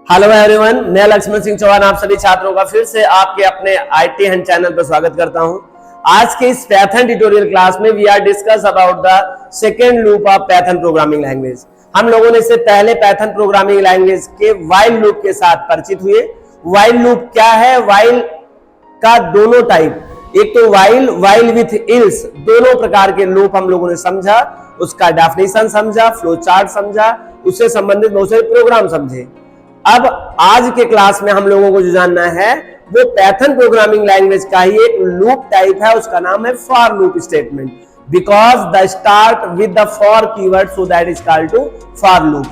Hello everyone, मैं लक्ष्मण सिंह चौहान आप सभी छात्रों का फिर से आपके अपने आईटी हंट चैनल पर स्वागत करता हूं। आज के इस पाइथन ट्यूटोरियल क्लास में we are discuss about the second loop of Python programming language. हम लोगों ने इससे पहले पाइथन प्रोग्रामिंग लैंग्वेज के व्हाइल लूप के साथ परिचित हुए। व्हाइल लूप क्या है? व्हाइल का दोनों टाइप, एक तो व्हाइल विथ इल्स, दोनों प्रकार के लूप हम लोगों ने समझा, उसका डेफिनेशन समझा, फ्लो चार्ट समझा, उससे संबंधित बहुत सारे प्रोग्राम समझे। अब आज के क्लास में हम लोगों को जो जानना है वो पाइथन प्रोग्रामिंग लैंग्वेज का ही एक लूप टाइप है, उसका नाम है for loop statement. Because the start with the for keyword so that is called to for loop.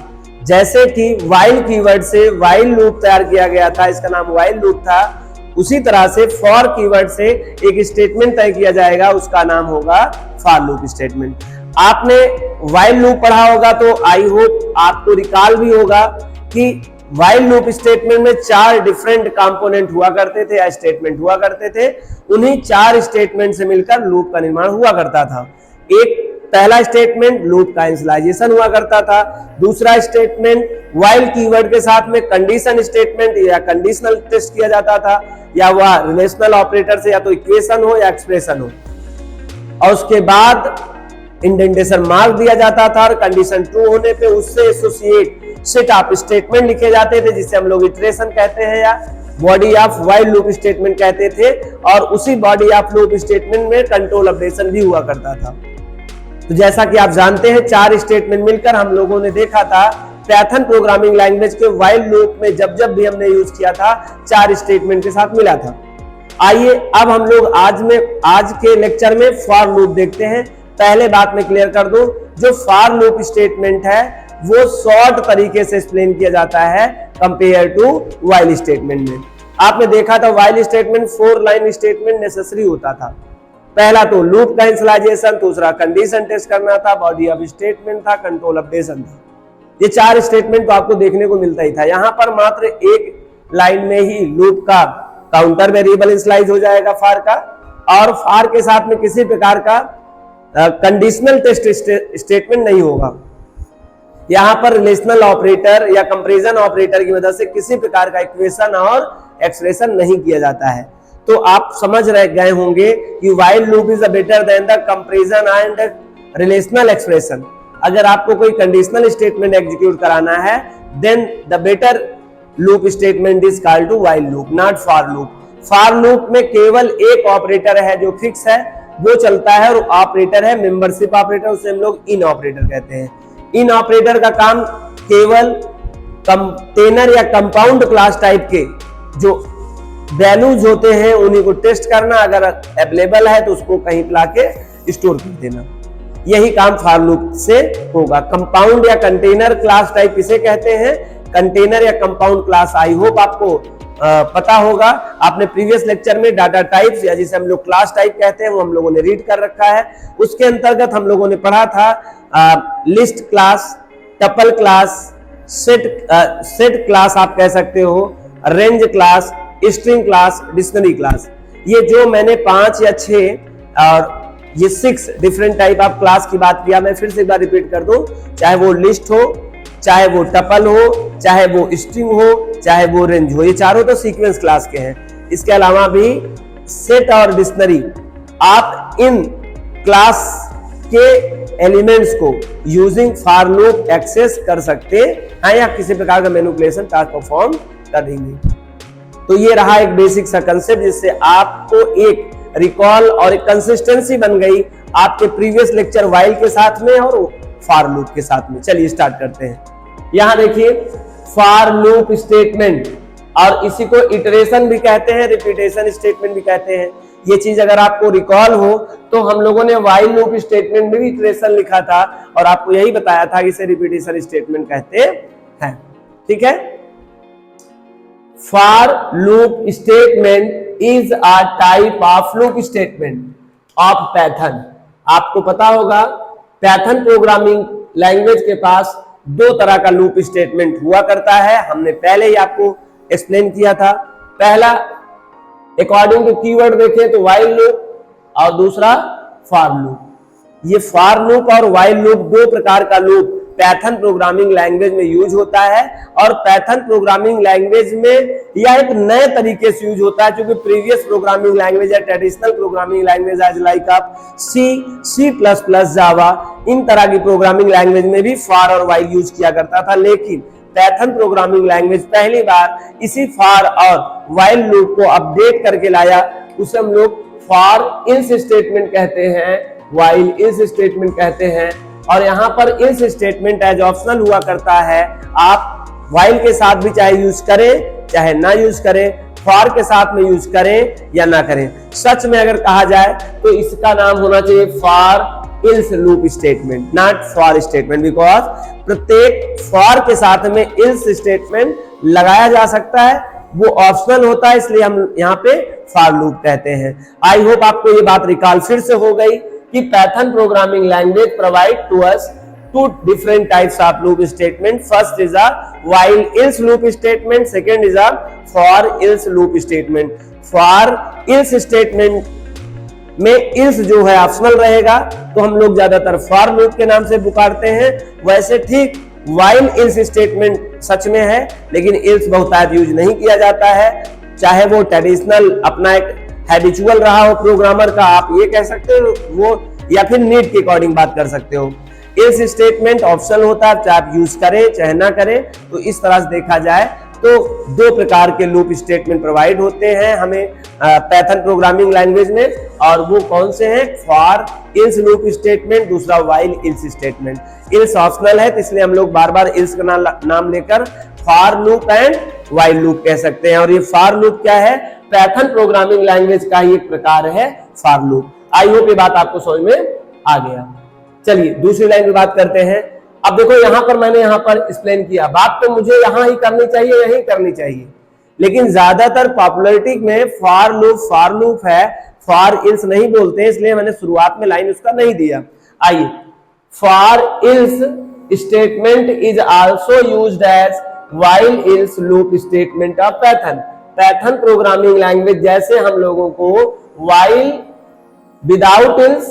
जैसे कि व्हाइल कीवर्ड से व्हाइल लूप तैयार किया गया था, इसका नाम व्हाइल लूप था, उसी तरह से फॉर कीवर्ड से एक स्टेटमेंट तय किया जाएगा, उसका नाम होगा फॉर लूप स्टेटमेंट। आपने व्हाइल लूप पढ़ा होगा तो आई होप आपको रिकॉल भी होगा कि व्हाइल लूप स्टेटमेंट में 4 डिफरेंट कंपोनेंट हुआ करते थे या स्टेटमेंट हुआ करते थे। उन्हीं 4 स्टेटमेंट से मिलकर लूप का निर्माण हुआ करता था। एक पहला स्टेटमेंट लूप का इनिशियलाइजेशन हुआ करता था, दूसरा स्टेटमेंट व्हाइल कीवर्ड के साथ में कंडीशन स्टेटमेंट या कंडीशनल टेस्ट किया जाता था, या वह रिलेशनल ऑपरेटर से या तो इक्वेशन हो या एक्सप्रेशन हो, और उसके बाद इंडेंटेशन मार्क दिया जाता था और कंडीशन ट्रू होने पे उससे एसोसिएट सेट ऑफ स्टेटमेंट लिखे जाते थे, जिसे हम लोग इटरेशन कहते हैं या body of while loop statement कहते थे। और उसी बॉडी ऑफ लूप स्टेटमेंट में कंट्रोल अपडेशन भी हुआ करता था। तो जैसा कि आप जानते हैं 4 स्टेटमेंट मिलकर हम लोगों ने देखा था पाइथन प्रोग्रामिंग लैंग्वेज के व्हाइल लूप में जब जब भी हमने यूज किया था 4 स्टेटमेंट के साथ मिला था। आइए अब हम लोग आज के लेक्चर में फॉर लूप देखते हैं। पहले बात मैं क्लियर कर दूं, जो फॉर लूप स्टेटमेंट है वो शॉर्ट तरीके से एक्सप्लेन किया जाता है कंपेयर टू व्हाइल स्टेटमेंट में। आपने देखा था while statement 4 line statement necessary होता था। पहला तो लूप का इनिशियलाइजेशन, दूसरा कंडीशन टेस्ट करना था, बॉडी ऑफ स्टेटमेंट था, कंट्रोल अपडेशन था। ये 4 स्टेटमेंट तो आपको देखने को मिलता ही था। यहां पर मात्र एक लाइन में ही लूप का काउंटर वेरिएबल इनिशियलाइज हो जाएगा फॉर का, और फॉर के साथ में किसी प्रकार का कंडीशनल टेस्ट स्टेटमेंट नहीं होगा। यहां पर रिलेशनल ऑपरेटर या कंपैरिजन ऑपरेटर की मदद से किसी प्रकार का इक्वेशन और एक्सप्रेशन नहीं किया जाता है। तो आप समझ रह गए होंगे कि while loop is better than the comparison and relational expression. अगर आपको कोई कंडीशनल स्टेटमेंट एग्जीक्यूट कराना है then the better loop statement is called to while loop, not for loop. For loop में केवल एक ऑपरेटर है जो फिक्स है, वो चलता है, और ऑपरेटर है मेंबरशिप ऑपरेटर, उसे हम लोग इन ऑपरेटर कहते हैं। इन ऑपरेटर का काम केवल कंटेनर या कंपाउंड क्लास टाइप के जो वैल्यूज होते हैं उन्हीं को टेस्ट करना, अगर अवेलेबल है तो उसको कहीं पे लाके स्टोर कर देना। यही काम फॉर लूप से होगा। कंपाउंड या कंटेनर क्लास टाइप किसे कहते हैं? कंटेनर या कंपाउंड क्लास आई होप आपको पता होगा। आपने प्रीवियस लेक्चर में डाटा टाइप्स या जिसे हम लोग क्लास टाइप कहते हैं वो हम लोगों ने रीड कर रखा है। उसके अंतर्गत हम लोगों ने पढ़ा था list class, tuple class, set class आप कह सकते हो, range class, string class, dictionary class. ये जो मैंने 5 या 6 और ये 6 डिफरेंट टाइप ऑफ क्लास की बात किया, मैं फिर से एक बार रिपीट कर दूं, चाहे वो लिस्ट हो, चाहे वो टपल हो, चाहे वो स्ट्रिंग हो, चाहे वो रेंज हो, ये चारों तो सीक्वेंस क्लास के हैं। इसके अलावा भी सेट और डिक्शनरी आप इन क्लास के एलिमेंट्स को यूजिंग फॉर लूप एक्सेस कर सकते हैं या किसी प्रकार का मैनिपुलेशन टास्क परफॉर्म कर देंगे। तो ये रहा एक बेसिक सा कंसेप्ट जिससे आपको एक रिकॉल और एक कंसिस्टेंसी बन गई आपके प्रीवियस लेक्चर व्हाइल के साथ में और फॉर लूप के साथ में। चलिए स्टार्ट करते हैं। यहां देखिए फॉर लूप स्टेटमेंट, और इसी को इटरेशन भी कहते हैं, रिपीटेशन स्टेटमेंट भी कहते हैं। ये चीज अगर आपको रिकॉल हो तो हम लोगों ने व्हाइल लूप स्टेटमेंट में भी इटरेशन लिखा था और आपको यही बताया था कि इसे रिपीटेशन स्टेटमेंट कहते हैं। ठीक है। For loop statement is a type of loop statement of Python. आपको पता होगा पाइथन प्रोग्रामिंग लैंग्वेज के पास 2 तरह का लूप स्टेटमेंट हुआ करता है। हमने पहले ही आपको एक्सप्लेन किया था। पहला अकॉर्डिंग टू कीवर्ड देखें तो व्हाइल लूप, और दूसरा फॉर लूप। ये फॉर लूप और व्हाइल लूप 2 प्रकार का लूप पाइथन प्रोग्रामिंग लैंग्वेज में यूज होता है। और पाइथन प्रोग्रामिंग लैंग्वेज में यह एक नए तरीके से यूज होता है, क्योंकि प्रीवियस प्रोग्रामिंग लैंग्वेज या traditional programming language as like आप सी प्लस प्लस, जावा, इन तरह की प्रोग्रामिंग लैंग्वेज में भी फॉर और व्हाइल यूज किया करता था। लेकिन पाइथन प्रोग्रामिंग लैंग्वेज पहली बार इसी फॉर और व्हाइल लूप को अपडेट करके लाया। उसे हम लोग फॉर इल्स स्टेटमेंट कहते हैं, व्हाइल इल्स स्टेटमेंट कहते हैं। और यहाँ पर इल्स स्टेटमेंट एज ऑप्शनल हुआ करता है। आप व्हाइल के साथ भी चाहे यूज करें चाहे ना यूज करें, फॉर के साथ में यूज करें या ना करें। सच में अगर कहा जाए तो इसका नाम होना चाहिए for ills loop statement, not for statement, because प्रत्येक फॉर के साथ में इल्स स्टेटमेंट लगाया जा सकता है, वो ऑप्शनल होता है, इसलिए हम यहाँ पे फॉर लूप कहते हैं। आई होप आपको ये बात रिकॉल फिर से हो गई कि Python programming language provide to us two different types of loop statement. First is a while else loop statement, second is a for else loop statement. For else statement में else जो है optional रहेगा, तो हम लोग ज्यादातर for loop के नाम से पुकारते हैं। वैसे ठीक while else statement सच में है, लेकिन else बहुतायत यूज नहीं किया जाता है, चाहे वो ट्रेडिशनल अपना एक हैबिचुअल रहा हो प्रोग्रामर का, आप ये कह सकते हो वो, या फिर नीड के अकॉर्डिंग बात कर सकते हो। इल्स स्टेटमेंट ऑप्शनल होता है, चाहे आप यूज करें चाहे ना करें। तो इस तरह से देखा जाए तो दो प्रकार के लूप स्टेटमेंट प्रोवाइड होते हैं हमें पाइथन प्रोग्रामिंग लैंग्वेज में, और वो कौन से हैं? फॉर इल्स लूप स्टेटमेंट, दूसरा while ills statement. Ills optional है, तो इसलिए हम लोग बार बार इल्स का नाम लेकर for loop and while loop कह सकते हैं। और ये फॉर लूप क्या है? पाइथन प्रोग्रामिंग लैंग्वेज का ही एक प्रकार है फॉर लूप। आई होप ये बात आपको समझ में आ गया। चलिए दूसरी लाइन की बात करते हैं। अब देखो यहाँ पर मैंने यहाँ पर एक्सप्लेन किया, बात तो मुझे यहाँ ही करनी चाहिए, यही करनी चाहिए, लेकिन ज्यादातर पॉपुलरिटी में फॉर लूप है, फॉर इल्स नहीं बोलते हैं, इसलिए मैंने शुरुआत में लाइन उसका नहीं दिया। आइए, for else statement is also used as while else loop statement of Python. Python programming language जैसे हम लोगों को व्हाइल विदाउट इल्स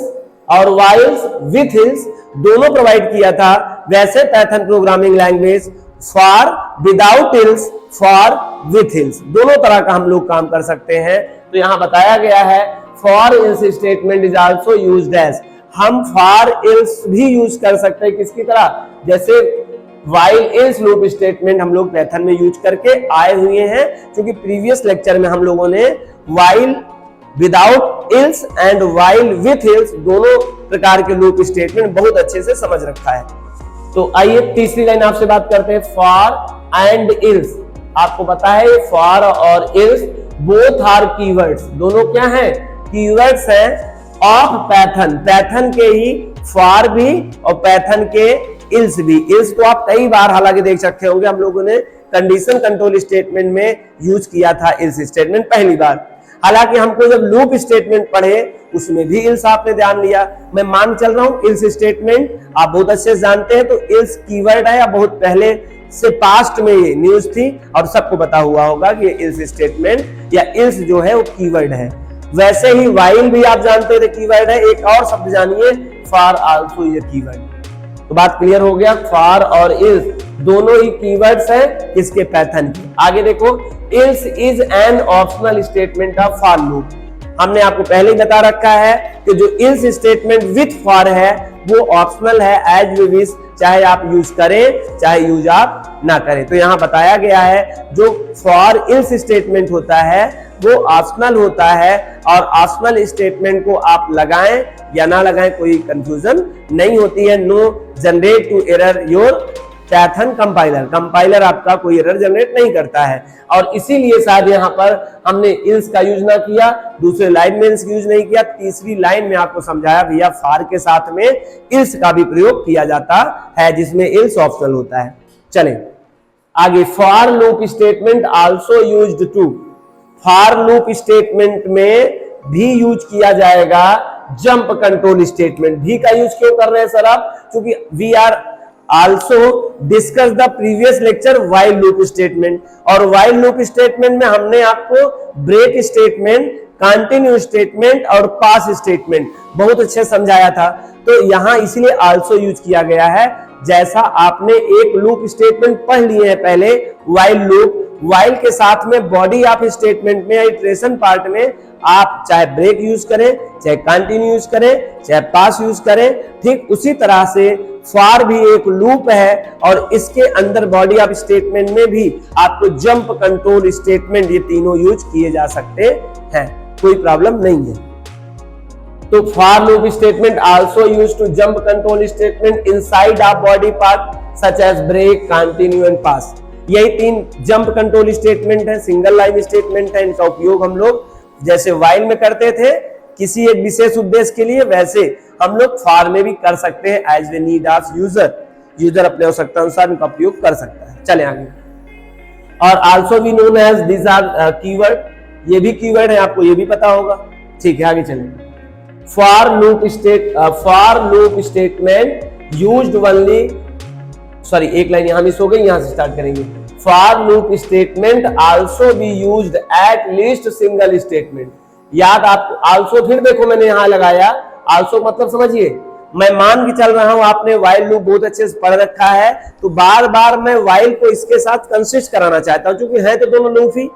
और व्हाइल्स विथ इल्स दोनों प्रोवाइड किया था, वैसे Python programming language for without else, for with else, दोनों तरह का हम लोग काम कर सकते हैं। तो यहां बताया गया है for else statement is also used as, हम फॉर इल्स भी यूज कर सकते हैं किसकी तरह? जैसे व्हाइल इल्स लूप स्टेटमेंट हम लोग पाइथन में यूज करके आए हुए हैं, क्योंकि प्रीवियस लेक्चर में हम लोगों ने while without ills and while with else दोनों प्रकार के लूप स्टेटमेंट बहुत अच्छे से समझ रखा है। तो आइए तीसरी लाइन आपसे बात करते हैं, फॉर एंड इल्स। आपको पता है फॉर और इल्स बोथ आर कीवर्ड्स, दोनों क्या हैं? कीवर्ड्स हैं ऑफ पाइथन। पाइथन के ही फॉर भी और पाइथन के इल्स भी। इल्स को आप कई बार हालांकि देख सकते होंगे, हम लोगों ने कंडीशन कंट्रोल स्टेटमेंट में यूज किया था इल्स स्टेटमेंट पहली बार। हालांकि हमको जब लूप स्टेटमेंट पढ़े उसमें भी इल्स आपने ध्यान लिया, मैं मान चल रहा हूं इल्स स्टेटमेंट आप बहुत अच्छे से जानते हैं। तो इल्स कीवर्ड है, या बहुत पहले से पास्ट में ये न्यूज थी और सबको पता हुआ होगा कि इल्स स्टेटमेंट या इल्स जो है वो कीवर्ड है। वैसे ही व्हाइल भी आप जानते थे कीवर्ड है। एक और शब्द जानिए, for also is a keyword. तो बात क्लियर हो गया, फॉर और इल्स दोनों ही कीवर्ड्स हैं इसके पाइथन के। आगे देखो, ills is an optional statement of for loop. हमने आपको पहले ही बता रखा है कि जो इल्स स्टेटमेंट विथ फॉर है वो ऑप्शनल है, एज वी विश, चाहे आप यूज करें चाहे यूज आप ना करें। तो यहाँ बताया गया है जो फॉर इल्स स्टेटमेंट होता है वो ऑप्शनल होता है, और ऑप्शनल स्टेटमेंट को आप लगाएं या ना लगाएं कोई कंफ्यूजन नहीं होती है। No generate to error your Python compiler, compiler आपका कोई एरर जनरेट नहीं करता है। और इसीलिए शायद यहाँ पर हमने इल्स का यूज ना किया, दूसरे लाइन में इल्स यूज नहीं किया, तीसरी लाइन में आपको समझाया भैया फॉर के साथ में इल्स का भी प्रयोग किया जाता है, जिसमें इल्स ऑप्शनल होता है। चलें आगे, for loop statement also used to, for loop statement में भी यूज किया जाएगा जंप कंट्रोल स्टेटमेंट। भी का यूज क्यों कर रहे हैं सर आप? क्योंकि we are also discuss the previous lecture while loop statement, और while loop statement में हमने आपको break statement, continue statement और pass statement बहुत अच्छे समझाया था। तो यहाँ इसलिए also यूज किया गया है जैसा आपने एक लूप स्टेटमेंट पढ़ लिए हैं पहले, व्हाइल लूप, व्हाइल के साथ में बॉडी ऑफ स्टेटमेंट में या इटरेशन पार्ट में आप चाहे ब्रेक यूज करें, चाहे कंटिन्यू यूज करें, चाहे पास यूज करें, ठीक उसी तरह से फॉर भी एक लूप है और इसके अंदर बॉडी ऑफ स्टेटमेंट में भी आपको जंप, कंट्रोल, स्टेटमेंट ये तीनों यूज किए जा सकते हैं, कोई प्रॉब्लम नहीं है। तो for loop statement also use to jump control statement inside of body part such as break, continue and pass. यही तीन जंप कंट्रोल स्टेटमेंट है, सिंगल लाइन स्टेटमेंट है, इनका उपयोग हम लोग जैसे व्हाइल में करते थे किसी एक विशेष उद्देश्य के लिए, वैसे हम लोग फॉर में भी कर सकते हैं as the need of user. User अपने आवश्यकता अनुसार इनका उपयोग कर सकता है। चले आगे। और आल्सो भी known as this are keyword, ये भी कीवर्ड है, आपको ये भी पता होगा। ठीक है, आगे चलेंगे। For loop statement used only, sorry एक लाइन यहां मिस हो गई, यहां से स्टार्ट करेंगे। For loop statement also be used at least single statement. याद आपको आल्सो, फिर देखो मैंने यहां लगाया आल्सो, मतलब समझिए, मैं मान के चल रहा हूं आपने व्हाइल लूप बहुत अच्छे से पढ़ रखा है, तो बार बार मैं व्हाइल को इसके साथ कंसिस्ट कराना चाहता हूं, क्योंकि है तो दोनों लूप ही।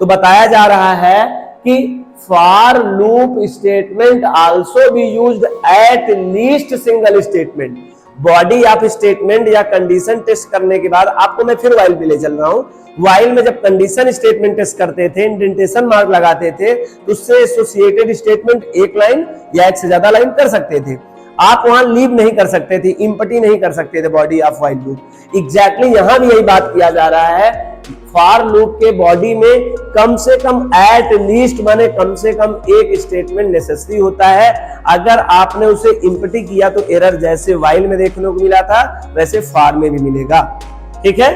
तो बताया जा रहा है कि for loop statement also be used at least single statement. Body of statement या कंडीशन टेस्ट करने के बाद आपको मैं फिर व्हाइल पे ले चल रहा हूं। व्हाइल में जब कंडीशन स्टेटमेंट टेस्ट करते थे, इंडेंटेशन मार्क लगाते थे, तो उससे एसोसिएटेड स्टेटमेंट एक लाइन या एक से ज्यादा लाइन कर सकते थे। आप वहां लीव नहीं कर सकते थे, इंपटी नहीं कर सकते थे body of while loop. Exactly यहां भी यही बात किया जा रहा है। फॉर लूप के बॉडी में कम से कम एट लीस्ट माने कम से कम एक स्टेटमेंट नेसेसरी होता है। अगर आपने उसे इंपटी किया तो एरर जैसे व्हाइल में देखने को मिला था वैसे फॉर में भी मिलेगा। ठीक है,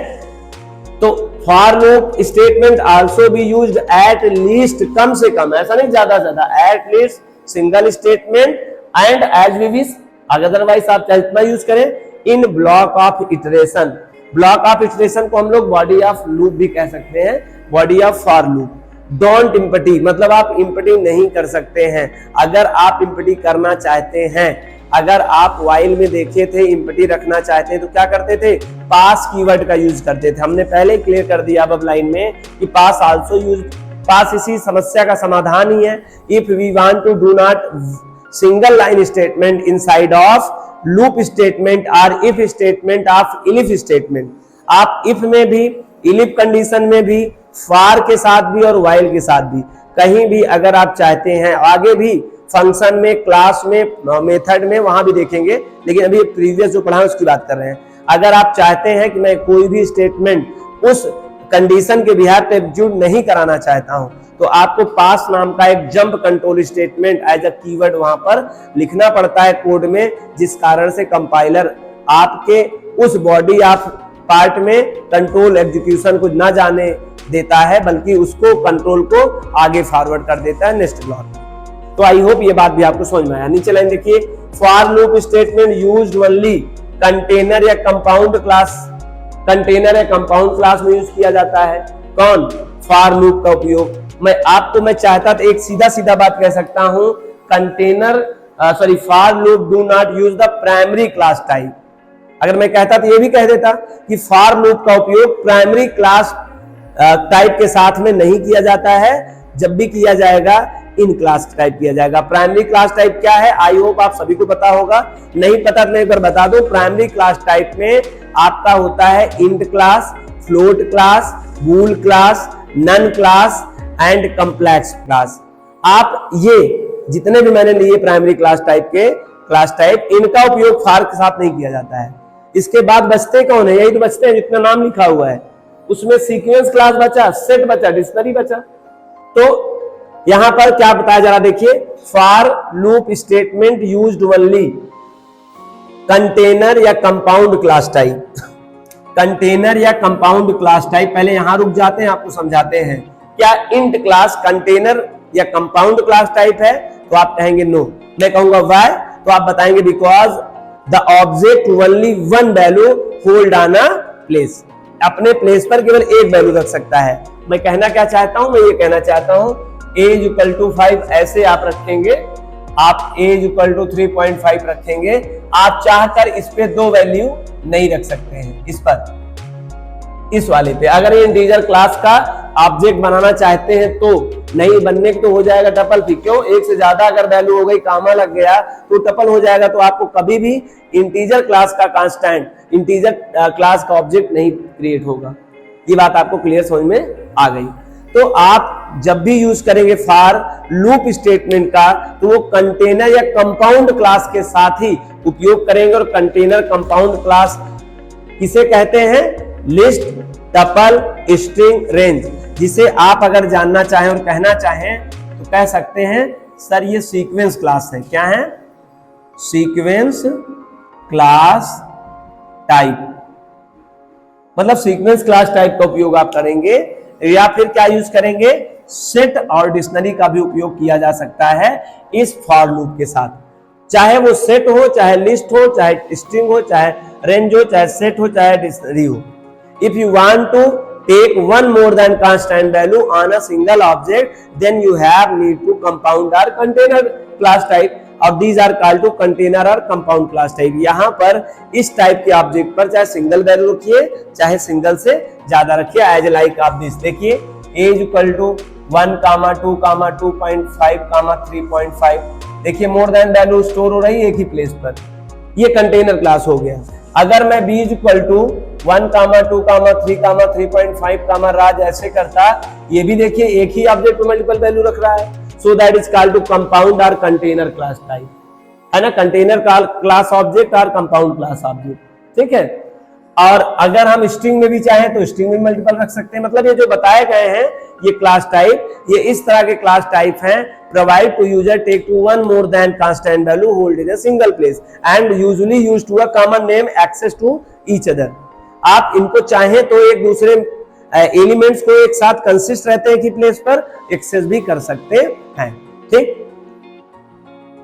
तो for loop statement also be used at least, कम से कम, ऐसा नहीं ज्यादा ज्यादा, at least single statement and as we wish, otherwise आप इतना यूज करें, in block of iteration. Block of iteration को हम लोग बॉडी ऑफ लूप भी कह सकते हैं, body of for loop. Don't empty, मतलब आप इंपटी नहीं कर सकते हैं। अगर आप इंपटी करना चाहते हैं, अगर आप व्हाइल में देखे थे इंपटी रखना चाहते हैं तो क्या करते थे, पास कीवर्ड का यूज करते थे। हमने पहले क्लियर कर दिया अब लाइन में कि पास आल्सो यूज, पास इसी समस्या का समाधान ही है। If we want to do not single line statement inside of loop statement और if statement of elif statement. आप इफ में भी, इलिफ कंडीशन में भी, फॉर के साथ भी और व्हाइल के साथ भी, कहीं भी अगर आप चाहते हैं, आगे भी फंक्शन में, क्लास में, मेथड में, वहां भी देखेंगे, लेकिन अभी प्रीवियस जो पढ़ा है उसकी बात कर रहे हैं। अगर आप चाहते हैं कि मैं कोई भी स्टेटमेंट उस कंडीशन के बिहार पे एग्जीक्यूट नहीं कराना चाहता हूं, तो आपको पास नाम का एक jump control statement as a keyword वहां पर लिखना पड़ता है कोड में, जिस कारण से कंपाइलर आपके उस बॉडी ऑफ पार्ट में कंट्रोल एग्जीक्यूशन को ना जाने देता है, बल्कि उसको कंट्रोल को आगे फॉरवर्ड कर देता है नेक्स्ट ब्लॉक में। तो आई होप ये बात भी आपको समझ में आया। नीचे लाइन देखिए, for loop statement used only container या कंपाउंड क्लास, कंटेनर या कंपाउंड क्लास में यूज किया जाता है। कौन? फॉर लूप का उपयोग। मैं चाहता था एक सीधा सीधा बात कह सकता हूं, container for loop do not use the primary class type. अगर मैं कहता तो ये भी कह देता कि फॉर लूप का उपयोग प्राइमरी क्लास टाइप के साथ में नहीं किया जाता है, जब भी किया जाएगा इन क्लास टाइप किया जाएगा। प्राइमरी क्लास टाइप क्या है, आई होप आप सभी को पता होगा, नहीं पता तो मैं एक बार बता दूं। प्राइमरी क्लास टाइप में आपका होता है int class, float class, bool class, none class and complex class. आप ये जितने भी मैंने लिए प्राइमरी क्लास टाइप के क्लास टाइप, इनका उपयोग फॉर के साथ नहीं किया जाता है। इसके बाद बचते कौन है, यही तो बचते हैं जितना नाम लिखा हुआ है। उसमें सीक्वेंस क्लास बचा, सेट बचा, डिक्शनरी बचा। तो यहां पर क्या बताया जा रहा देखिए, for loop statement used only container या कंपाउंड क्लास टाइप। कंटेनर या कंपाउंड क्लास टाइप, पहले यहां रुक जाते हैं, आपको समझाते हैं। क्या इंट क्लास कंटेनर या कंपाउंड क्लास टाइप है? तो आप कहेंगे नो। मैं कहूंगा व्हाई? तो आप बताएंगे because the object only one value hold on a place. अपने प्लेस पर केवल एक वैल्यू रख सकता है। मैं कहना क्या चाहता हूं, मैं ये कहना चाहता हूं a = 5 ऐसे आप रखेंगे आप a इज इक्वल टू 3.5 रखेंगे। आप चाहकर इस पे 2 वैल्यू नहीं रख सकते हैं, इस पर, इस वाले पे। अगर ये इंटीजर क्लास का ऑब्जेक्ट बनाना चाहते हैं तो नहीं बनने तो हो जाएगा टपल पी। क्यों? एक से ज्यादा अगर वैल्यू हो गई, कामा लग गया तो टपल हो जाएगा। तो आपको कभी भी इंटीजर क्लास का कांस्टेंट, इंटीजर क्लास का ऑब्जेक्ट नहीं क्रिएट होगा। ये बात आपको क्लियर समझ में आ गई। तो आप जब भी यूज करेंगे फॉर लूप स्टेटमेंट का तो वो कंटेनर या कंपाउंड क्लास के साथ ही उपयोग करेंगे। और कंटेनर कंपाउंड क्लास किसे कहते हैं? List, tuple, string, range. जिसे आप अगर जानना चाहें और कहना चाहें तो कह सकते हैं सर ये सीक्वेंस क्लास है। क्या है? Sequence class type. मतलब सीक्वेंस क्लास टाइप का उपयोग आप करेंगे। या फिर क्या यूज करेंगे? सेट और डिक्शनरी का भी उपयोग किया जा सकता है इस फॉर लूप के साथ। चाहे वो सेट हो, चाहे लिस्ट हो, चाहे स्ट्रिंग हो, चाहे रेंज हो, चाहे सेट हो, चाहे डिक्शनरी हो। If you want to take one more than constant value on a single object, then you have need to compound or container class type. और these are called to container और compound class type. यहाँ पर इस type के object पर चाहे single value रखिए, चाहे सिंगल से ज्यादा रखिए। एज लाइक आप दिस देखिए, a is equal to 1, 2, 2.5, 3.5। देखिए मोर देन वैल्यू स्टोर हो रही है एक ही प्लेस पर। ये कंटेनर क्लास हो गया। अगर मैं b इज इक्वल टू 1, 2, 3, 3.5, राज ऐसे करता, ये भी देखिए एक ही ऑब्जेक्ट पर मल्टीपल वैल्यू रख रहा है। So that is called to compound और कंटेनर क्लास टाइप, है ना। कंटेनर क्लास ऑब्जेक्ट और कंपाउंड क्लास ऑब्जेक्ट, ठीक है। और अगर हम स्ट्रिंग में भी चाहें तो स्ट्रिंग में मल्टीपल रख सकते हैं। मतलब ये जो बताए गए हैं ये क्लास टाइप, ये इस तरह के क्लास टाइप हैं। Provide to user take to one more than constant value hold in a single place and usually used to a common name access to each other. आप इनको चाहें तो एक दूसरे एलिमेंट्स को एक साथ कंसिस्ट रहते हैं कि प्लेस पर एक्सेस भी कर सकते हैं, ठीक।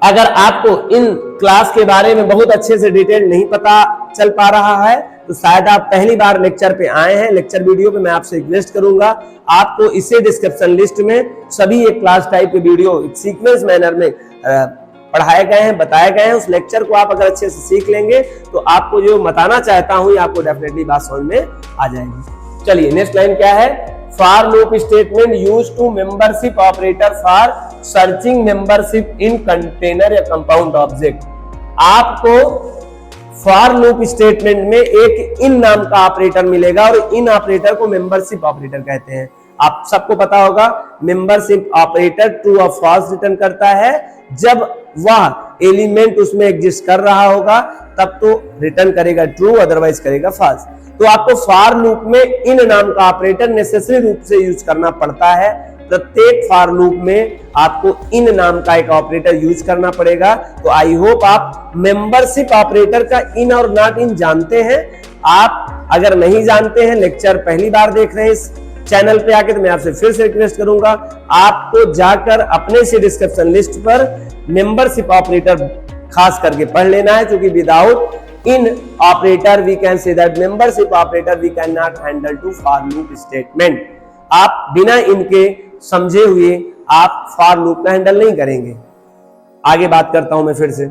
अगर आपको इन क्लास के बारे में बहुत अच्छे से डिटेल नहीं पता चल पा रहा है तो शायद आप पहली बार लेक्चर पे आए हैं, लेक्चर वीडियो पे मैं आपसे रिक्वेस्ट करूंगा आपको इसे डिस्क्रिप्शन लिस्ट में सभी एक क्लास टाइप के वीडियो सीक्वेंस मैनर में पढ़ाए गए हैं, बताए गए हैं। उस लेक्चर को आप अगर अच्छे से सीख लेंगे तो आपको जो बताना चाहता हूं आपको डेफिनेटली बात समझ में आ जाएगी। चलिए नेक्स्ट लाइन क्या है? For loop statement used to membership operator for searching membership in container या कंपाउंड ऑब्जेक्ट। आपको फॉर लूप स्टेटमेंट में एक इन नाम का ऑपरेटर मिलेगा और इन ऑपरेटर को मेंबरशिप ऑपरेटर कहते हैं। आप सबको पता होगा मेंबरशिप ऑपरेटर ट्रू और फॉल्स रिटर्न करता है। जब वह एलिमेंट उसमें एग्जिस्ट कर रहा होगा तब तो रिटर्न करेगा ट्रू, अदरवाइज करेगा फॉल्स। तो आपको फॉर लूप में इन नाम का ऑपरेटर नेसेसरी रूप से यूज करना पड़ता है। प्रत्येक फॉर लूप में आपको इन नाम का एक ऑपरेटर यूज करना पड़ेगा। तो आई होप आप मेंबरशिप ऑपरेटर का इन और नॉट इन जानते हैं। आप अगर नहीं जानते हैं, लेक्चर पहली बार देख रहे हैं इस चैनल पे आके, तो मैं आपसे फिर से रिक्वेस्ट करूंगा आपको जाकर अपने से डिस्क्रिप्शन लिस्ट पर मेंबरशिप ऑपरेटर खास करके पढ़ लेना है, क्योंकि without in operator we can say that membership operator we can not handle to for loop statement. आप बिना इनके समझे हुए आप फॉर लूप में हैंडल नहीं करेंगे। आगे बात करता हूं मैं फिर से।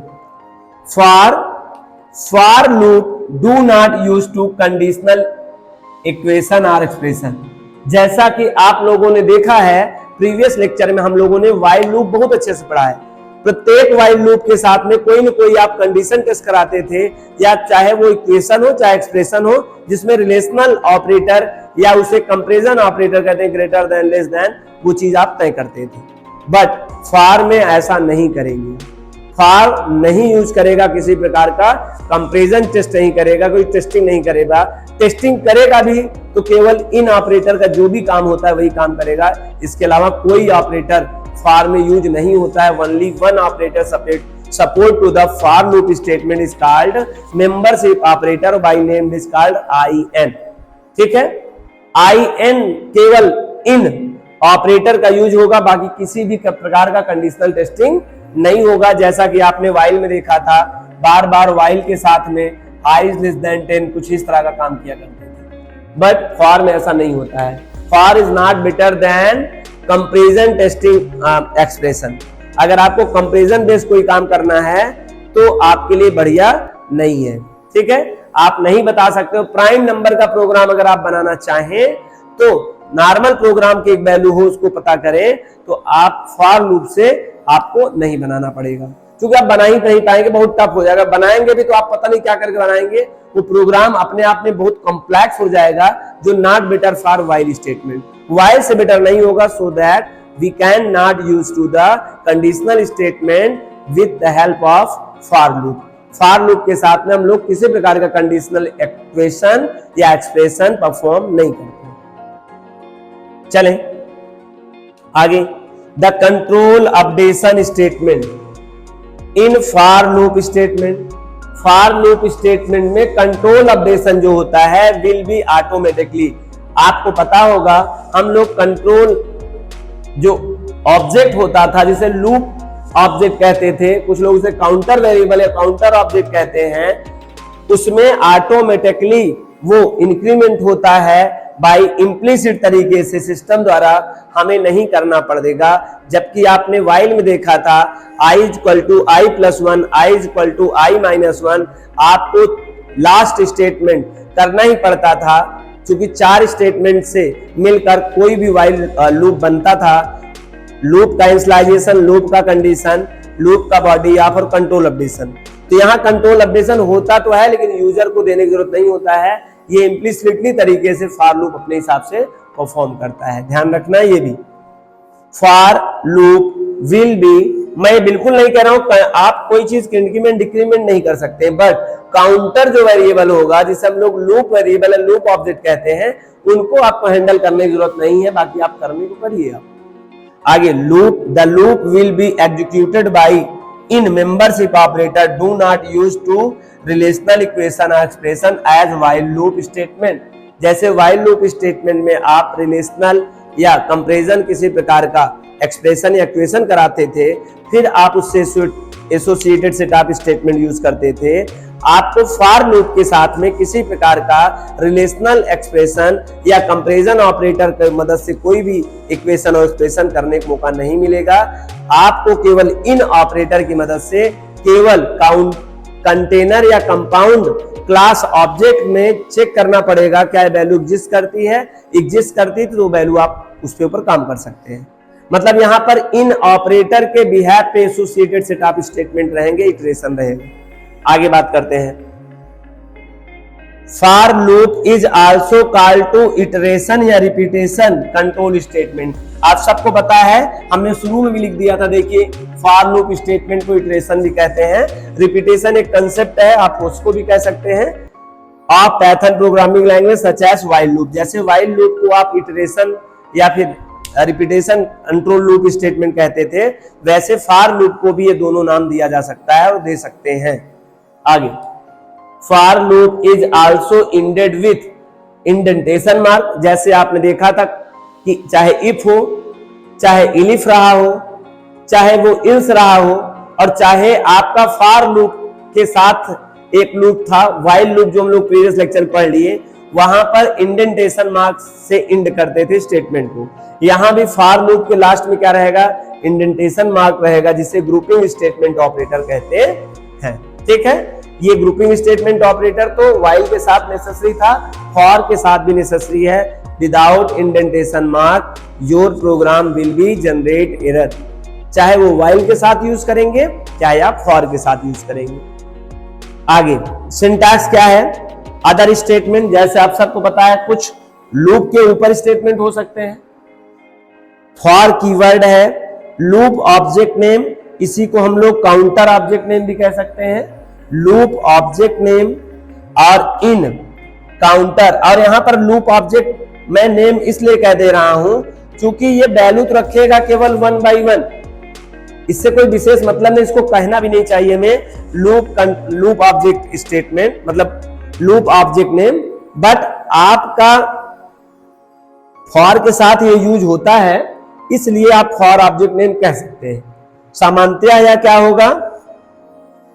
For loop do not use to conditional equation और एक्सप्रेशन। जैसा कि आप लोगों ने देखा है प्रीवियस लेक्चर में हम लोगों ने व्हाइल लूप बहुत अच्छे से पढ़ा है। प्रत्येक व्हाइल लूप के साथ में कोई न कोई आप कंडीशन टेस्ट कराते थे, या चाहे वो इक्वेशन हो चाहे एक्सप्रेशन हो, जिसमें रिलेशनल ऑपरेटर या उसे कंपैरिजन ऑपरेटर कहते हैं, ग्रेटर देन, लेस देन, वो चीज आप तय करते थे। बट फॉर में ऐसा नहीं करेंगे। फॉर नहीं यूज करेगा किसी प्रकार का कंपैरिजन टेस्ट नहीं करेगा, कोई टेस्टिंग नहीं करेगा। टेस्टिंग करेगा भी तो केवल इन ऑपरेटर का जो भी काम होता है वही काम करेगा। इसके अलावा कोई ऑपरेटर फॉर में यूज नहीं होता है। Only one operator support to the for loop statement is called membership operator, by name is called IN, ठीक है। IN केवल इन ऑपरेटर का यूज होगा, बाकी किसी भी प्रकार का कंडीशनल टेस्टिंग नहीं होगा। जैसा कि आपने व्हाइल में देखा था, बार बार व्हाइल के साथ में i is less than 10 कुछ इस तरह का काम किया करते थे। बट फॉर में ऐसा नहीं होता है। For is not better than comparison testing expression. अगर आपको कंपैरिजन बेस्ड कोई काम करना है तो आपके लिए बढ़िया नहीं है। ठीक है, आप नहीं बता सकते हो। प्राइम नंबर का प्रोग्राम अगर आप बनाना चाहें तो नॉर्मल प्रोग्राम की एक वैल्यू हो उसको पता करें, तो आप फॉर लूप से आपको नहीं बनाना पड़ेगा, क्योंकि आप बना ही नहीं पाएंगे, बहुत टफ हो जाएगा। बनाएंगे भी तो आप पता नहीं क्या करके बनाएंगे, वो प्रोग्राम अपने आप में बहुत कॉम्प्लेक्स हो जाएगा, जो not better for while statement, while से बेटर नहीं होगा। So that we can not use to the conditional statement with the help of for loop. For loop के साथ में हम लोग किसी प्रकार का कंडीशनल इक्वेशन या एक्सप्रेशन परफॉर्म नहीं करते। चलें आगे, the control updation statement in for loop statement. For loop statement में कंट्रोल अपडेशन जो होता है विल बी ऑटोमेटिकली। आपको पता होगा हम लोग कंट्रोल जो ऑब्जेक्ट होता था जिसे लूप ऑब्जेक्ट कहते थे, कुछ लोग उसे काउंटर वेरिएबल या काउंटर ऑब्जेक्ट कहते हैं, उसमें ऑटोमेटिकली वो इंक्रीमेंट होता है बाय इम्प्लिसिट तरीके से सिस्टम द्वारा, हमें नहीं करना पड़ेगा। जबकि आपने व्हाइल में देखा था i equal to i plus one, i equal to i minus one, आपको लास्ट स्टेटमेंट करना ही पड़ता था, क्योंकि 4 स्टेटमेंट से मिलकर कोई भी व्हाइल लूप बनता था। लूप का इनिशियलाइजेशन, लूप का कंडीशन, लूप का बॉडी या फिर कंट्रोल अपडेशन। तो यहाँ कंट्रोल अपडेशन होता तो है, लेकिन यूजर को देने की जरूरत नहीं होता है, ये इम्प्लिसिटली तरीके से फॉर लूप अपने हिसाब से परफॉर्म करता है। ध्यान रखना ये भी, फॉर लूप विल बी, मैं बिल्कुल नहीं कह रहा हूं आप कोई चीज इंक्रीमेंट डिक्रीमेंट नहीं कर सकते, बट काउंटर जो वेरिएबल होगा जिसे हम लोग लूप वेरिएबल या लूप ऑब्जेक्ट कहते हैं, उनको आपको हैंडल करने की जरूरत नहीं है, बाकी आप करने को करिए। आप आगे, loop, the loop will be executed by in membership operator do not use to relational equation और expression as while loop statement. जैसे व्हाइल लूप स्टेटमेंट में आप रिलेशनल या कंपैरिजन किसी प्रकार का एक्सप्रेशन या इक्वेशन कराते थे, फिर आप उससे associated set of statement use करते थे। आपको फॉर लूप के साथ में किसी प्रकार का रिलेशनल एक्सप्रेशन या कंपैरिजन ऑपरेटर की मदद से कोई भी इक्वेशन और एक्सप्रेशन करने का मौका नहीं मिलेगा। आपको केवल इन ऑपरेटर की मदद से केवल कंटेनर या कंपाउंड क्लास ऑब्जेक्ट में चेक करना पड़ेगा क्या वैल्यू एग्जिस्ट करती है, एग्जिस्ट करती तो वैल्यू आप उसके ऊपर काम कर सकते हैं। मतलब यहां पर इन ऑपरेटर के बिहाफ पे एसोसिएटेड सेट ऑफ स्टेटमेंट रहेंगे, इटरेशन रहेगा। आगे बात करते हैं, for loop is also called to iteration या रिपीटेशन कंट्रोल स्टेटमेंट। आप सबको पता है, हमने शुरू में भी लिख दिया था, देखिए फॉर लूप स्टेटमेंट को इटरेशन भी कहते हैं, रिपीटेशन एक कंसेप्ट है, आप उसको भी कह सकते हैं। आप Python programming language such as while loop, जैसे व्हाइल लूप को आप इटरेशन या फिर रिपीटेशन कंट्रोल लूप स्टेटमेंट कहते थे, वैसे फॉर लूप को भी ये दोनों नाम दिया जा सकता है और दे सकते हैं। आगे, for loop is also ended with indentation mark. जैसे आपने देखा था कि चाहे इफ हो, चाहे इलिफ रहा हो, चाहे वो इल्स रहा हो, और चाहे आपका फॉर लूप के साथ एक लूप था व्हाइल लूप जो हम लोग प्रीवियस लेक्चर पढ़ लिए, वहां पर इंडेंटेशन मार्क से इंड करते थे स्टेटमेंट को। यहां भी फॉर लूप के लास्ट में क्या रहेगा, इंडेंटेशन मार्क रहेगा, जिसे ग्रुपिंग स्टेटमेंट ऑपरेटर कहते हैं। ठीक है, ये ग्रुपिंग स्टेटमेंट ऑपरेटर तो व्हाइल के साथ नेसेसरी था, फॉर के साथ भी नेसेसरी है। Without indentation mark your program will be generate error. चाहे वो व्हाइल के साथ यूज करेंगे, चाहे आप फॉर के साथ यूज करेंगे। आगे, सिंटैक्स क्या है, अदर स्टेटमेंट। जैसे आप सबको पता है, कुछ लूप के ऊपर स्टेटमेंट हो सकते हैं। फॉर कीवर्ड है, लूप ऑब्जेक्ट नेम, इसी को हम लोग काउंटर ऑब्जेक्ट नेम भी कह सकते हैं। लूप ऑब्जेक्ट नेम और इन काउंटर, और यहां पर लूप ऑब्जेक्ट मैं नेम इसलिए कह दे रहा हूं क्योंकि ये वैल्यू तो रखेगा केवल 1 by 1, इससे कोई विशेष मतलब नहीं, इसको कहना भी नहीं चाहिए मैं लूप ऑब्जेक्ट स्टेटमेंट मतलब लूप ऑब्जेक्ट नेम, बट आपका फॉर के साथ ये यूज होता है, इसलिए आप फॉर ऑब्जेक्ट नेम कह सकते हैं। सामान्यतया यह क्या होगा,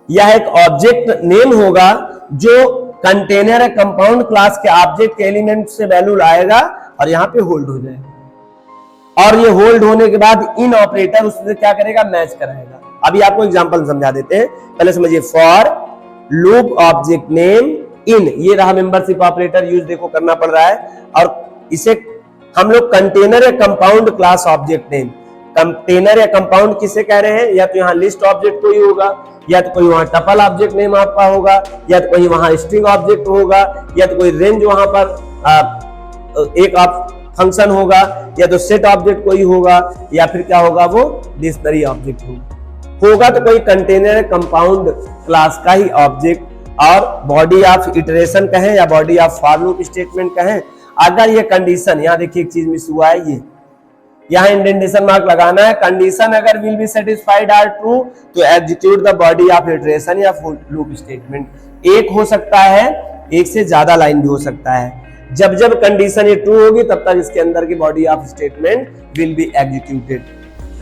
यह एक ऑब्जेक्ट नेम होगा जो कंटेनर है कंपाउंड क्लास के ऑब्जेक्ट के एलिमेंट से वैल्यू लाएगा और यहां पे होल्ड हो जाएगा। और ये होल्ड होने के बाद इन ऑपरेटर उससे क्या करेगा, मैच कराएगा। अभी आपको एग्जांपल समझा देते हैं, पहले समझिए। For loop object name in, ये रहा मेंबरशिप ऑपरेटर, यूज देखो करना पड़ रहा है। और इसे हम लोग कंटेनर या compound class object name, container या कंपाउंड किसे कह रहे हैं, या तो यहाँ लिस्ट ऑब्जेक्ट कोई होगा, या तो कोई वहां टपल ऑब्जेक्ट नेम आपका होगा, या तो कोई वहां स्ट्रिंग ऑब्जेक्ट होगा, या तो कोई रेंज वहां पर एक फंक्शन होगा, या तो सेट ऑब्जेक्ट कोई होगा, या फिर क्या होगा, वो डिक्शनरी ऑब्जेक्ट होगा तो कोई कंटेनर कंपाउंड क्लास का ही ऑब्जेक्ट। और बॉडी ऑफ इटरेशन कहें या body of for loop statement कहें, अगर ये कंडीशन, यहां देखिए एक चीज मिस हुआ है, ये यहां इंडेंटेशन मार्क लगाना है। कंडीशन अगर will be satisfied are true तो execute the body of iteration या लूप स्टेटमेंट। एक हो सकता है, एक से ज्यादा लाइन भी हो सकता है। जब जब कंडीशन ये ट्रू होगी तब तक इसके अंदर की body of statement will be executed.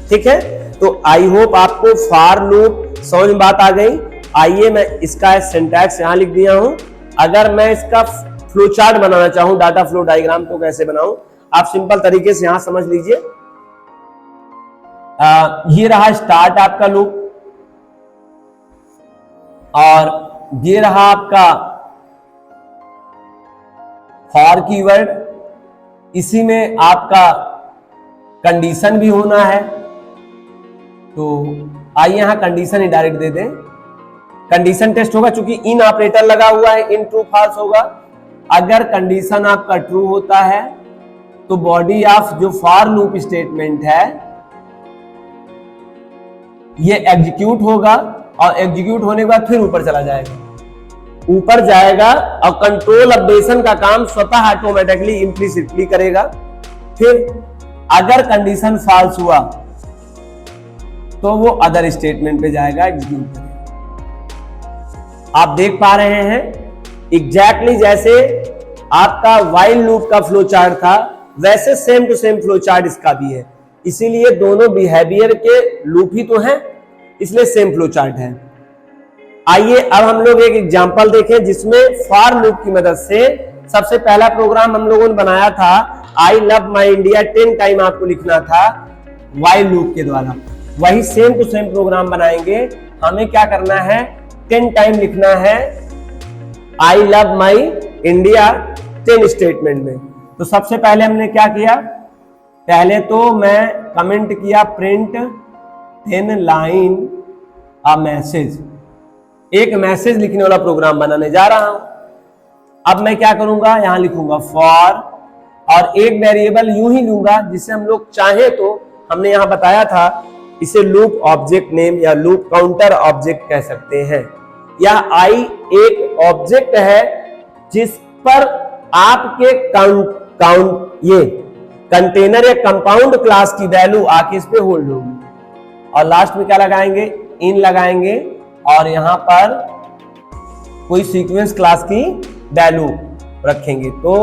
ठीक है, तो आई होप आपको फॉर लूप समझ में बात आ गई। आइए मैं इसका सिंटैक्स यहां लिख दिया हूं। अगर मैं इसका फ्लो चार्ट बनाना चाहूं, डाटा फ्लो डायग्राम, तो कैसे बनाऊं, आप सिंपल तरीके से यहां समझ लीजिए। ये रहा स्टार्ट आपका लूप, और ये रहा आपका फॉर कीवर्ड, इसी में आपका कंडीशन भी होना है। तो आइए यहां कंडीशन ही डायरेक्ट दे दें। कंडीशन टेस्ट होगा, चूंकि इन ऑपरेटर लगा हुआ है, इन ट्रू फॉल्स होगा। अगर कंडीशन आपका ट्रू होता है तो बॉडी ऑफ जो फॉर लूप स्टेटमेंट है ये एग्जीक्यूट होगा, और एग्जीक्यूट होने के बाद फिर ऊपर चला जाएगा, ऊपर जाएगा और कंट्रोल अपडेशन का काम स्वतः ऑटोमेटिकली इंप्लिसिटली करेगा। फिर अगर कंडीशन फॉल्स हुआ तो वो अदर स्टेटमेंट पे जाएगा, एग्जीक्यूट करेगा। आप देख पा रहे हैं एग्जैक्टली जैसे आपका व्हाइल लूप का फ्लो चार्ट था, वैसे same to same flow chart इसका भी है। इसीलिए दोनों बिहेवियर के लूप ही तो हैं, इसलिए सेम फ्लो चार्ट है। आइए अब हम लोग एक एग्जांपल देखें जिसमें फॉर लूप की मदद से सबसे पहला प्रोग्राम हम लोगों ने बनाया था, I love my India 10 time आपको लिखना था व्हाइल लूप के द्वारा। वही सेम टू सेम प्रोग्राम बनाएंगे। हमें क्या करना है, 10 टाइम लिखना है I love my India 10 statement में। तो सबसे पहले हमने क्या किया, पहले तो मैं कमेंट किया प्रिंट 10 लाइन अ मैसेज, एक मैसेज लिखने वाला प्रोग्राम बनाने जा रहा हूं। अब मैं क्या करूंगा, यहां लिखूंगा फॉर, और एक वेरिएबल यूं ही लूंगा जिसे हम लोग चाहे तो, हमने यहां बताया था इसे लूप ऑब्जेक्ट नेम या लूप काउंटर ऑब्जेक्ट कह सकते हैं। या आई एक ऑब्जेक्ट है जिस पर आपके काउंट ये कंटेनर या कंपाउंड क्लास की वैल्यू आके इस पे होल्ड होगी। और लास्ट में क्या लगाएंगे, इन लगाएंगे, और यहां पर कोई सीक्वेंस क्लास की वैल्यू रखेंगे। तो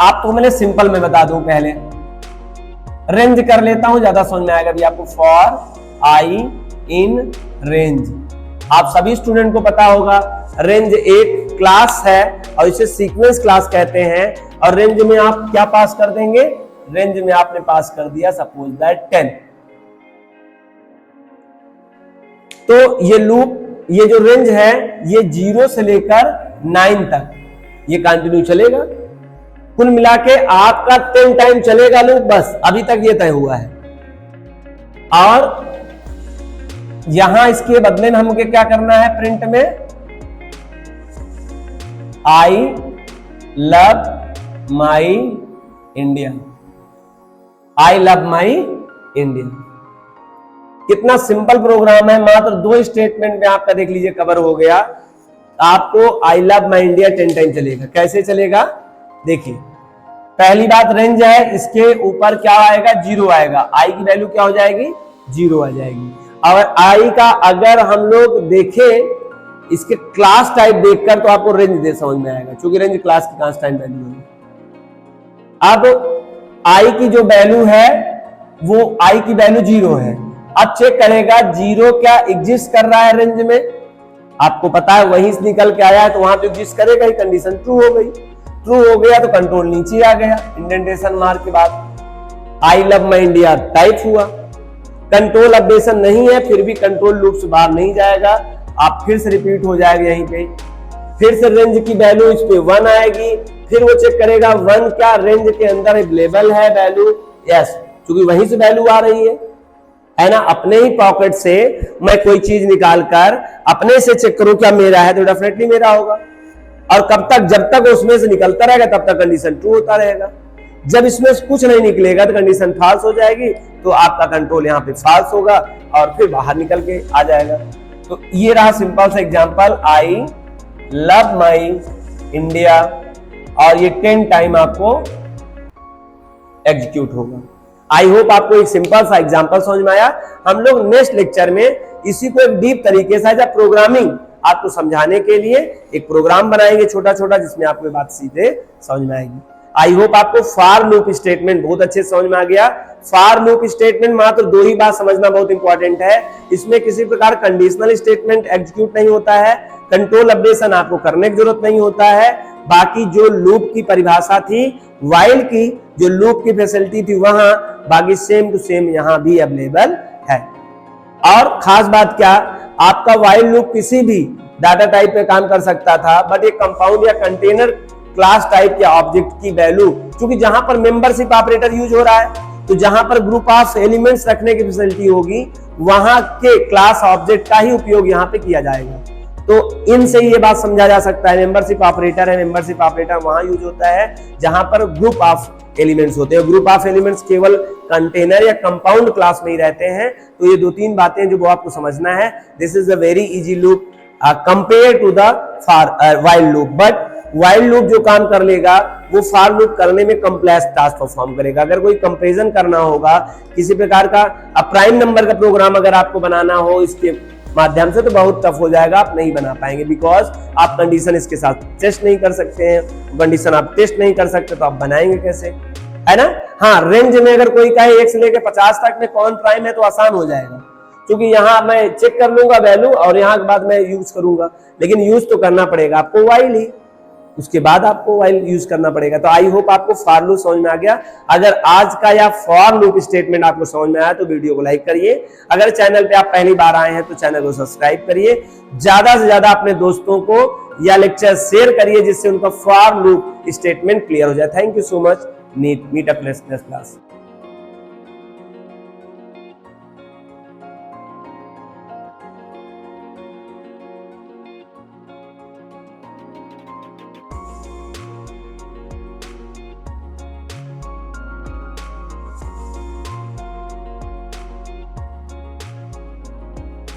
आपको मैंने सिंपल में बता दूं, पहले रेंज कर लेता हूं, ज्यादा समझ में आएगा भी आपको। फॉर आई इन रेंज, आप सभी स्टूडेंट को पता होगा रेंज एक क्लास है और इसे सीक्वेंस क्लास कहते हैं। और रेंज में आप क्या पास कर देंगे, रेंज में आपने पास कर दिया सपोज दैट 10। तो ये लूप, ये जो रेंज है ये 0 से लेकर 9 तक ये कंटिन्यू चलेगा। कुल मिला के आपका 10 टाइम चलेगा लूप, बस अभी तक ये तय हुआ है। और यहां इसके बदले में हमको क्या करना है, प्रिंट में I love my India, I love my India. कितना सिंपल प्रोग्राम है, मात्र 2 स्टेटमेंट में आपका देख लीजिए कवर हो गया। आपको I love my India 10 time चलेगा। कैसे चलेगा, देखिए पहली बात रेंज है, इसके ऊपर क्या आएगा, 0 आएगा। आई की वैल्यू क्या हो जाएगी, 0 आ जाएगी। और आई का अगर हम लोग देखें इसके क्लास टाइप देखकर तो आपको रेंज दे समझ में आएगा, क्योंकि रेंज क्लास की कांस्टेंट वैल्यू है। अब आई की जो वैल्यू है वो आई की वैल्यू 0 है। अब चेक करेगा 0 क्या एग्जिस्ट कर रहा है रेंज में, आपको पता है वहीं से निकल के आया है, तो वहां तो एग्जिस्ट करेगा ही। कंडीशन ट्रू हो गई, ट्रू हो गया तो कंट्रोल नीचे आ गया इंडेंटेशन मार्क के बाद। I love my India type हुआ। कंट्रोल अपडेशन नहीं है, फिर भी कंट्रोल लूप से बाहर नहीं जाएगा, आप फिर से रिपीट हो जाएगा यहीं पे। फिर से रेंज की वैल्यू इस पे 1 आएगी, फिर वो चेक करेगा 1 क्या रेंज के अंदर अवेलेबल है वैल्यू, यस, क्योंकि वहीं से वैल्यू आ रही है ना। अपने ही पॉकेट से मैं कोई चीज निकाल कर अपने से चेक करूं क्या मेरा है, तो डेफिनेटली मेरा होगा। और कब तक, जब तक उसमें से निकलता रहेगा तब तक कंडीशन ट्रू होता रहेगा। जब इसमें से कुछ नहीं निकलेगा तो कंडीशन फॉल्स हो जाएगी, तो आपका कंट्रोल यहाँ पे फॉल्स होगा और फिर बाहर निकल के आ जाएगा। तो ये रहा सिंपल सा example, I love my India, और ये 10 टाइम आपको एग्जीक्यूट होगा। आई होप आपको एक सिंपल सा एग्जांपल समझ में आया। हम लोग नेक्स्ट लेक्चर में इसी को एक डीप तरीके से या प्रोग्रामिंग आपको समझाने के लिए एक प्रोग्राम बनाएंगे छोटा छोटा, जिसमें आपको बात सीधे समझ में आएगी। आई होप आपको फॉर लूप स्टेटमेंट बहुत अच्छे से समझ में आ गया। फॉर लूप स्टेटमेंट मात्र 2 ही बात समझना बहुत इंपॉर्टेंट है, इसमें किसी प्रकार कंडीशनल स्टेटमेंट एग्जीक्यूट नहीं होता है, कंट्रोल अपडेशन आपको करने की जरूरत नहीं होता है। बाकी जो लूप की परिभाषा थी, व्हाइल की जो लूप की फैसिलिटी थी वहां, बाकी सेम टू सेम यहां भी अवेलेबल है। और खास बात क्या, आपका व्हाइल लूप किसी भी डाटा टाइप पे काम कर सकता था, बट एक कंपाउंड या कंटेनर क्लास टाइप या ऑब्जेक्ट की वैल्यू, क्योंकि जहां पर मेंबरशिप ऑपरेटर यूज हो रहा है, तो जहां पर ग्रुप ऑफ एलिमेंट्स रखने की फैसिलिटी होगी, वहां के क्लास ऑब्जेक्ट का ही उपयोग यहां पे किया जाएगा। तो इनसे ये बात समझा जा सकता है, मेंबरशिप ऑपरेटर है, मेंबरशिप ऑपरेटर वहां यूज होता है जहां पर ग्रुप ऑफ एलिमेंट्स होते हैं। ग्रुप ऑफ एलिमेंट्स केवल कंटेनर या कंपाउंड क्लास में ही रहते हैं। तो ये 2-3 बातें जो आपको समझना है। This is a very easy loop compare to the while loop, but while loop जो काम कर लेगा वो फॉर लूप करने में कॉम्प्लेक्स टास्क परफॉर्म करेगा। अगर कोई कंपैरिजन करना होगा किसी प्रकार का प्राइम नंबर का प्रोग्राम अगर आपको बनाना हो इसके माध्यम से, तो बहुत टफ हो जाएगा, आप नहीं बना पाएंगे, बिकॉज आप कंडीशन इसके साथ टेस्ट नहीं कर सकते हैं। कंडीशन आप टेस्ट नहीं कर सकते तो आप बनाएंगे कैसे, है ना। हाँ, रेंज में अगर कोई कहे 1 से लेकर 50 तक में कौन प्राइम है तो आसान हो जाएगा, क्योंकि यहाँ मैं चेक कर लूंगा वैल्यू और यहाँ के बाद मैं यूज करूंगा, लेकिन यूज तो करना पड़ेगा आपको व्हाइल ही, उसके बाद आपको व्हाइल यूज करना पड़ेगा। तो आई होप आपको फॉर लूप समझ में आ गया। अगर आज का या फॉर लूप स्टेटमेंट आपको समझ में आया तो वीडियो को लाइक करिए। अगर चैनल पे आप पहली बार आए हैं तो चैनल को सब्सक्राइब करिए। ज्यादा से ज्यादा अपने दोस्तों को या लेक्चर शेयर करिए, जिससे उनका फॉर लूप स्टेटमेंट क्लियर हो जाए। Thank you so much. Meet up next class.